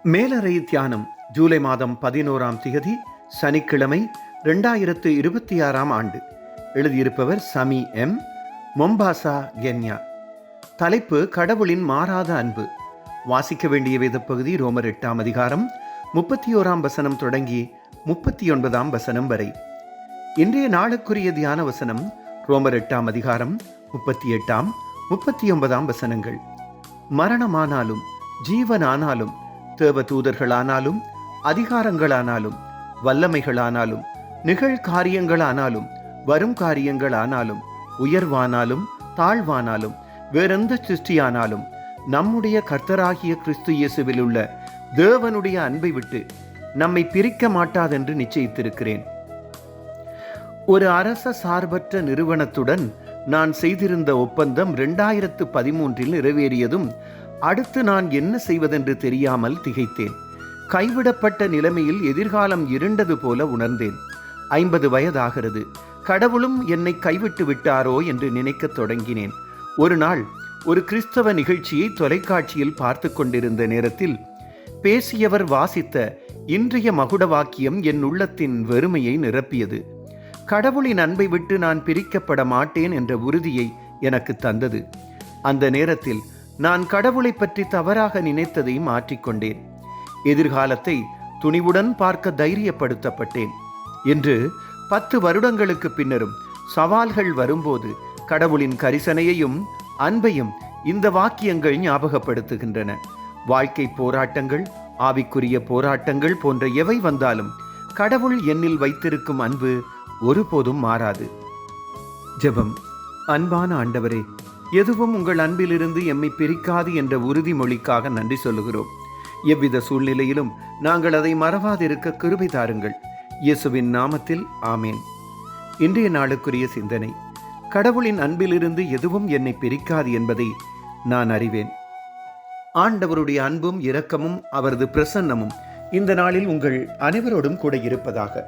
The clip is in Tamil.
மேலறை தியானம் ஜூலை மாதம் 11ஆம் திகதி சனிக்கிழமை 2026ஆம் ஆண்டு. எழுதியிருப்பவர் சமி எம், மொம்பாசா, கென்யா. தலைப்பு கடவுளின் மாறாத அன்பு. வாசிக்க வேண்டிய வேத பகுதி ரோமர் 8ஆம் அதிகாரம் 31ஆம் வசனம் தொடங்கி 39ஆம் வசனம் வரை. இன்றைய நாளுக்குரிய தியான வசனம் ரோமர் 8ஆம் அதிகாரம் 38ஆம் 39ஆம் வசனங்கள். மரணமானாலும் ஜீவனானாலும் தேவ தூதர்களானாலும் அதிகாரங்களானாலும் வல்லமைகளானாலும் நிகழ்காரியங்களானாலும் வரும் காரியங்களானாலும் உயர்வானாலும் தாழ்வானாலும் வேறெந்த சிருஷ்டியானாலும் நம்முடைய கர்த்தராகிய கிறிஸ்து இயேசுவில் உள்ள தேவனுடைய அன்பை விட்டு நம்மை பிரிக்க மாட்டாதென்று நிச்சயித்திருக்கிறேன். ஒரு அரச சார்பற்ற நிறுவனத்துடன் நான் செய்திருந்த ஒப்பந்தம் 2013 நிறைவேறியதும் அடுத்து நான் என்ன செய்வதென்று தெரியாமல் திகைத்தேன். கைவிடப்பட்ட நிலைமையில் எதிர்காலம் இருண்டது போல உணர்ந்தேன். 50 வயதாகிறது. கடவுளும் என்னை கைவிட்டு விட்டாரோ என்று நினைக்கத் தொடங்கினேன். ஒரு நாள் ஒரு கிறிஸ்தவ நிகழ்ச்சியை தொலைக்காட்சியில் பார்த்து கொண்டிருந்த நேரத்தில் பேசியவர் வாசித்த இன்றைய மகுட வாக்கியம் என் உள்ளத்தின் வெறுமையை நிரப்பியது. கடவுளின் அன்பை விட்டு நான் பிரிக்கப்பட மாட்டேன் என்ற உறுதியை எனக்கு தந்தது. அந்த நேரத்தில் நான் கடவுளை பற்றி தவறாக நினைத்ததை மாற்றிக்கொண்டேன். எதிர்காலத்தை துணிவுடன் பார்க்க தைரியப்படுத்தப்பட்டேன். என்று 10 வருடங்களுக்கு பின்னரும் சவால்கள் வரும்போது கடவுளின் கரிசனையையும் அன்பையும் இந்த வாக்கியங்கள் ஞாபகப்படுத்துகின்றன. வாழ்க்கை போராட்டங்கள், ஆவிக்குரிய போராட்டங்கள் போன்ற எவை வந்தாலும் கடவுள் என்னில் வைத்திருக்கும் அன்பு ஒருபோதும் மாறாது. ஜெபம். அன்பான ஆண்டவரே, எதுவும் உங்கள் அன்பிலிருந்து எம்மை பிரிக்காது என்ற உறுதிமொழிக்காக நன்றி சொல்லுகிறோம். எவ்வித சூழ்நிலையிலும் நாங்கள் அதை மறவாதிருக்க கிருபை தாருங்கள். இயேசுவின் நாமத்தில் ஆமேன். இன்றைய நாளுக்குரிய சிந்தனை. கடவுளின் அன்பிலிருந்து எதுவும் என்னை பிரிக்காது என்பதை நான் அறிவேன். ஆண்டவருடைய அன்பும் இரக்கமும் அவரது பிரசன்னமும் இந்த நாளில் உங்கள் அனைவரோடும் கூட இருப்பதாக.